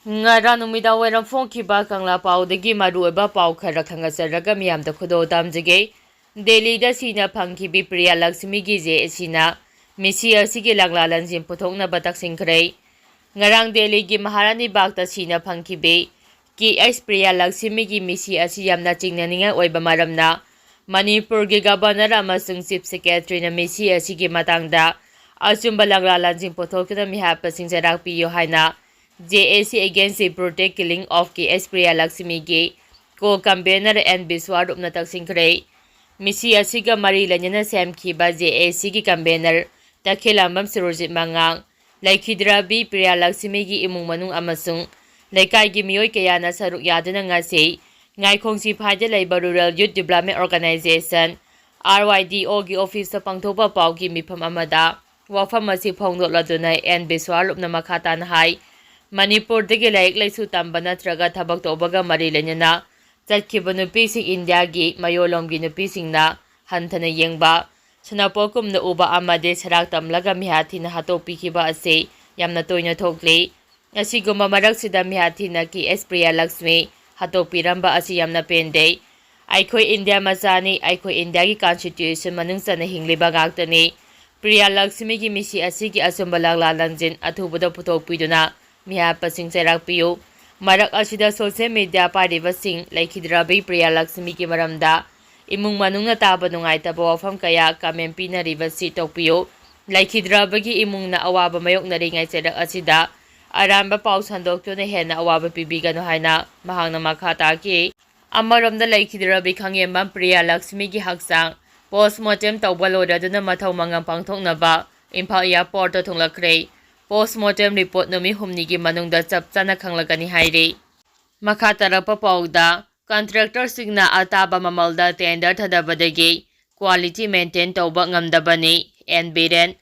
Ngara numida weram phongkhiba kangla paudagi maruoba pau khara khangasaraga miyamda khudo damjage Delhi da sina phangkhibi Priya Lakshmi gi je sina misi asigi langla lanjim puthokna batak singkhrai ngarang Delhi gi Maharani Bagh ta sina phangkhibi ki Priya Lakshmi gi misi asi yamna chingnaninga oiba maramna Manipur gi governor amasung chief secretary na misi asigi matangda achumba langla lanjim puthokna mihapa singjarak piyo haina JAC against the protect killing of KS Priya Lakshmi gi co-convener and Biswar Upnatak Singkray. Misi asiga mari lanyana semkhiba JAC gi convener Takhilambam Surojit Mangang. Laikhidrabi Priya Lakshmi gi imung manung amasung. Laikai gi miyoy kayana saruk yaduna ngasi. Ngai khongsi phaiда laiba Rural Youth Development Organization RYDO gi office sa pangthopa pau gi mifam amada. Wafam asi phongdotladuna and Biswar Upna makhatan hai. Manipur dagi laik laisu tamba natraga thabak tobaga mari lenyana chatkiba nupi sing India gi mayolom gi nupi singna hanthana yengba sanapokum na uba amade sarak tamlaga mihathi na hatopi khiba ase yamna toina thokle asiguma marak sida mihathi na ki Priya Lakshmi hatopi ramba asi yamna pende aikhoi India masani aikhoi India gi constitution manung sana hingliba gaktani Priya Lakshmi gi misi asi gi asumba lagla langjin athubada puthokpiduna Mihapa sing serak piyo marak asida social media pariba sing laikhidrabi Priya Lakshmi ki maramda imung manung na taba nungai taba wafam kaya kamempi na riba si tokpiyo laikhidrabagi imung na awaba mayok na ringay serak asida aramba paus handokto na hena awaba pibigano haina mahang na makata ki amaramda laikhidrabi kangyemban Priya Lakshmi ki haksang postmortem tawbaloda duna mathaw mangang pangthok na ba Imphal Airport to thunglakre Postmortem report numi humni gi manungda chapchana khanglagani haire makha tarapa pauda contractor singna ataba mamalda tender thadabadagi quality maintain tawba ngamdabani NBRN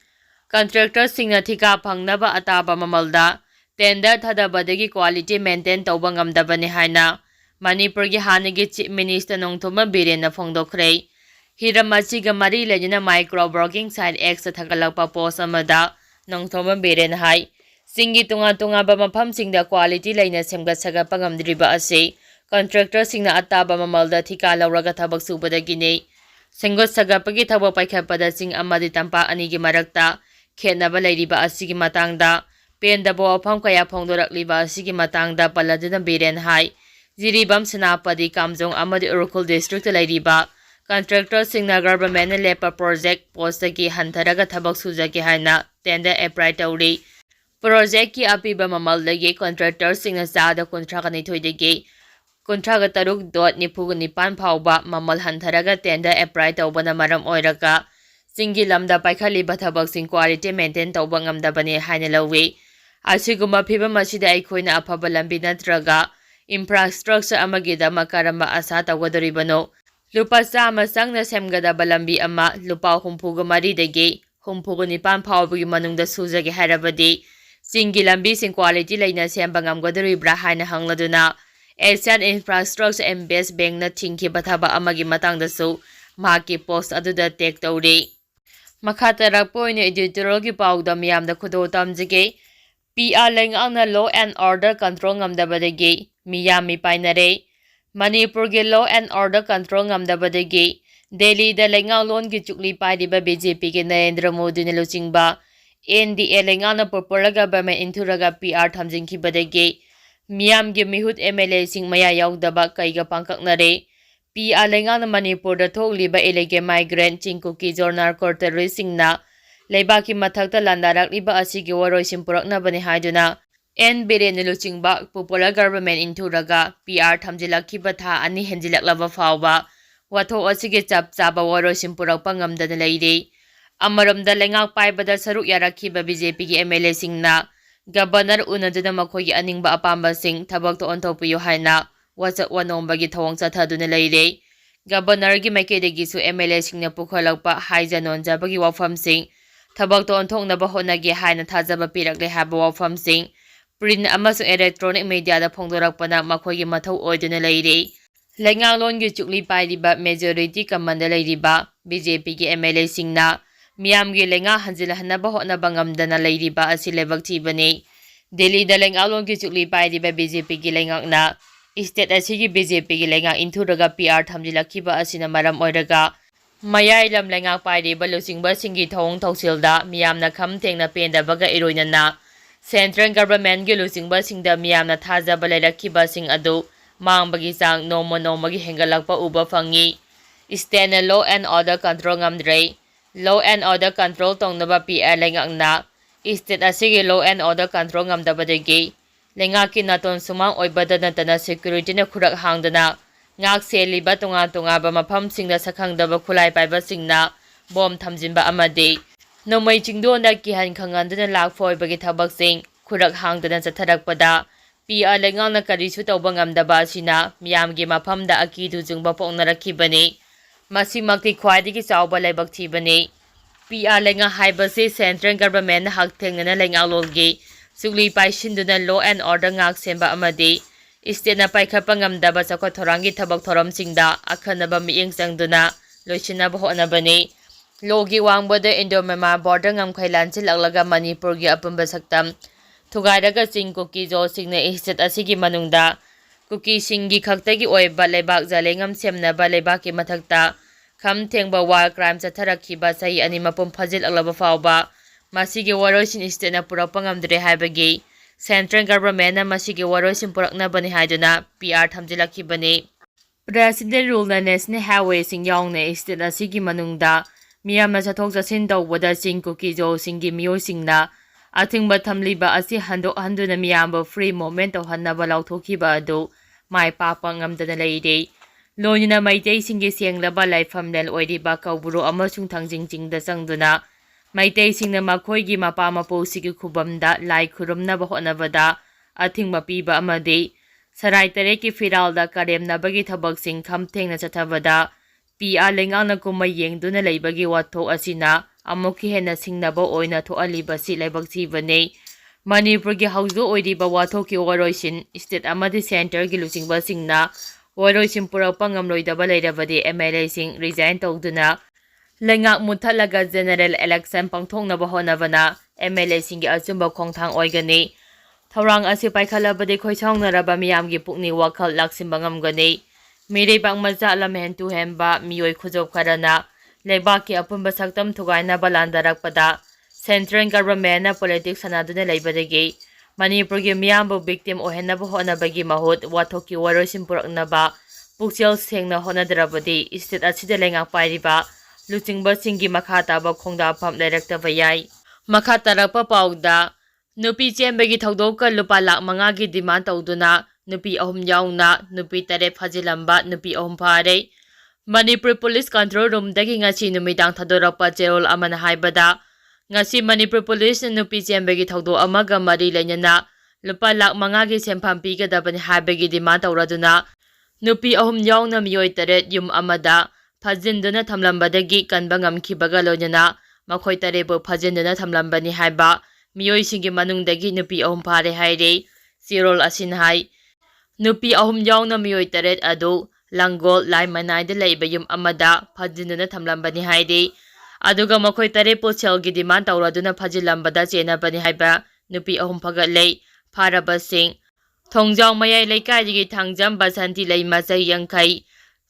contractor singna thika phangnaba ataba mamalda tender thadabadagi quality maintain tawba ngamdabani haina Manipur gi hanigi chief minister nongthoma biren na phongdokhrei hiramachi ga mari lejina micro blogging site x thagalakpa post amada Nongthoma Beren Hai Singi tunga ba mafam singda quality laina semgat saga pangamdriba ase contractor singna ataba mamalda thika lawraga thabak subada gine sengot saga pagi thabak paikhapada sing amadi tampa ani gi marakta khenaba lairiba asigi matangda penda bo afam kaya phongdorakliba asigi matangda paladina Beren Hai Jiribam Senapadi Kamjong amadi Urukul district lairiba contractor singna government lepa project post ki hantharaga thabak sujagi haina tender apply tawri project ki apiba mamal lagi contractor singna sada kontraga ni thoidegi kontraga taruk dot nipugu nipan phawba mamal hantharaga tender apply tawbana maram oiraga singi lamda paikhali bathabak sing quality maintain tawba ngamdabani haina lawi asiguma phiba masida aikhoina afaba lambi natraga infrastructure amagida makaramba asa tawgadoribano Lupa sama sang na semgada balambi ama lupa humpuga maridagi humpuga nipan phawbagi manungda sujagi harabadi singi lambi sing quality laina sembangam gadari brahana hangladuna Asian Infrastructure and Best Bank na tingki bathaba amagi matangda su maki post aduda tek tawri makatarak poina editorial gi pawda miyamda khudo tamjige PR lengang na law and order control ngamdabadagi miyami painare Manipur gi law and order control ngamdabadagi Delhi da lengang lon gi chukli paidiba BJP gi Narendra Modi na luchingba NDA lengang na popular government inturaga PR thamjingki badagi miyam gi mihut MLA sing maya yaudaba kaiga pangkaknare PR lengang na Manipur da thogliba elege migrant Kuki journal quarterly singna leibaki mathakta landarakliba asigi waroi simpurakna bani haiduna NBRN luchingba popular government inturaga PR thamjilakhiba tha ani henjilaklaba phawba watho asige chap chaba waro simpurakpa ngamdana leire amaramda lengak paibada saruk yarakhiba BJP gi MLA singna governor unaduna makhogi aningba apamba sing thabak to ontopiyo haina wachak wanomba gi thawang chathaduna leire governor gi makedegi su MLA singna pukhalakpa haijanon jabagi wafam sing thabak to onthoknaba honagi haina thajaba pirakle haba wafam sing print amasung electronic media da phongdorakpana makhogi mathau oiduna leire lenganglon gi chukli pairiba majority command leiriba BJP gi MLA singna miyam gi lenga hanjil hanaba hotna bangam dana leiriba asi lebak thibani Delhi lengaklongki chukli pairiba BJP ki lengakna state asigi BJP ki lengak inthuraga PR thamjilakhiba asina maram oiraga mayai lam lengak pairiba lusingba singi thong thausilda miyamna kham thengna pendabaga iroinana Central Government gi lusingba singda miyamna thajaba leirakhiba sing adu mangbagi sang nomagi hengalakpa uba fangi state na law and order control ngamdrei law and order control tongnaba PR lengakna state asigi law and order control ngamdabadagi lengaki naton sumang oibada natana security na khurak hangdana ngak seliba tunga ba mafam singda sakhangdaba khulai paiba singna bom thamjinba amadi nomai chingdo na kihan khangandana lakphoi bagi thabak sing khurak hangdana chatharakpada PR lengang na karisu tawba ngamdaba sina miyamgi mafamda akidu jungba poknarakhibani masimakti khwaidigi chawba laibak thibani PR lenga haibase Central Government hak thengnana lenga lolgi sugli paisinduna law and order ngak semba amadi state na paikhapa ngamdaba chakwa thorangi thabak thoram singda akhanaba mieng changduna loisinaba honabani logi wangbada Indo-Myanmar border ngamkhai lanchil aklaga Manipur gi apamba saktam thugairaga ching Kuki jo singna state asigi manungda Kuki singi khaktagi oiba lebak jalengam semnaba lebaki mathakta kham thengba war crime chatharakhiba sahi ani mapum phajil aklaba fawba masigi waroisin state na purakpa ngamdre haibagi Central Government na masigi waroisin purakna bani haiduna PR thamjilakhibani President rule na National Highway sing yaungna state asigi manungda miyamna chathok chasin tawbada ching Kuki jo singi miyoi singna athingba thamliba asi handok handuna miyamba free movement tawhannaba lauthokhiba adu mai papa ngamdana leide loina maitei singi senglaba laifamnel oiriba kauburo amasung thangjing chingda changduna maitei singna makhoigi mapa mapo sigi khubamda lai khurumnaba honabada athingba piba amadi sarai tareki firalda karemnabagi thabak sing khamthengna chathabada PR lengangna kumai yengduna leibagi wathok asina amuki hena singnaba oina thoaliba si laibak thibane Manipur gi hauzo oiriba wathoki waroisin state amadi center gi lusingba singna waroisin purakpa ngamloidaba leirabadi MLA sing resign tawduna lengak muthalaga general election pangthongnaba honabana MLA singi achumba khongthang oigani thorang asi paikhalabadi khoisaungnaraba miyamgi pukni wakhal laksimba ngamgani mireibang maja lamhentu hemba miyoi khujop kharana lebaki apumba saktam thugaina balandarakpada Central Government na politics sanaduna leibadagi Manipur gi miyambu victim ohenaba honabagi mahut wathoki waroisin puraknaba pukchel sengna honadrabadi state asida lengak pairiba luchingba singi makha taba khongda pham directaba yai makha tarakpa pauda Nupi chenbagi Thoudokta Lupa lakh 5 gi demand tawduna Nupi ahum yaungna Nupi tare phajilamba Nupi ahum phare Manipur Police Control Room dagi ngasi numidang thadorapa cherol amana haibada ngasi Manipur Police Nupi chenbagi thawdo amaga mari lenyana Lupa lakh 5 gi sempham pigadabani haibagi demand tawraduna Nupi ahum yaungna miyoi tare yum amada phajinduna thamlambadagi kanba ngamkhibaga loyana makhoi tarebo phajinduna thamlambani haiba miyoi singi manungdagi Nupi ahum phare haire sirol asin hai Nupi ahum yaungna miyoi tare adu Langgol lai manaida leiba yum amada phajinduna thamlambani haire aduga makhoi tare pochel gi demand tawraduna phajilambada chenabani haiba Nupi ahum phagalei pharaba sing thongjang mayai leikai gi thangjam basanti leima chai yangkai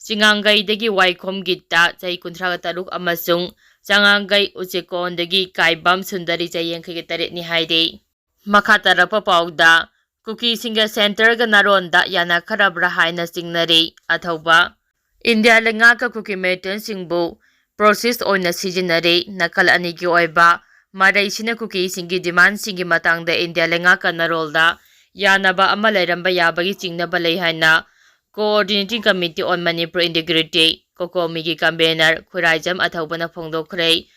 chingangai dagi waikhom gitta chai 33 amasung changangai uchekon dagi kaibam sundari chai yangkai tare ni haide makha tarapa pauda Kuki singa center ga naronda yasinakhrabara haina chingnari athauba India lenga ka Kuki meten singbu process oina sijinari nakal ani gi oiba marai sina Kuki singi demand singi matangda India lenga ka narolda yanaba ama lairamba yabagi chingnaba lei haina Coordinating Committee on Manipur Integrity Kokomi gi convener Khuraijam athaubana phongdokhrei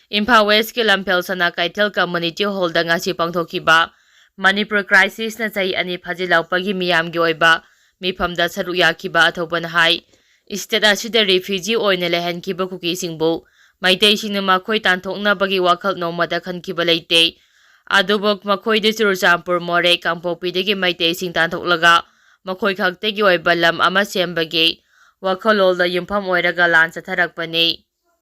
Imphal West ki Lamphel Sana Kaithel Community Hall da ngasi pangthokiba Manipur crisis na chai ani phajilaupagi miyamgi oiba mifamda saru yakhiba athobana hai state asida refugee oina lehankiba Kuki singbu maitei singna makhoi tanthokna bagi wakhal nomada khankiba leite adubok makhoi de Churchampur More Kangpopi degi maitei sing tanthoklaga makhoi khaktegi oiba lam ama sembagi wakhalolda yumpham oiraga lan chatharakpani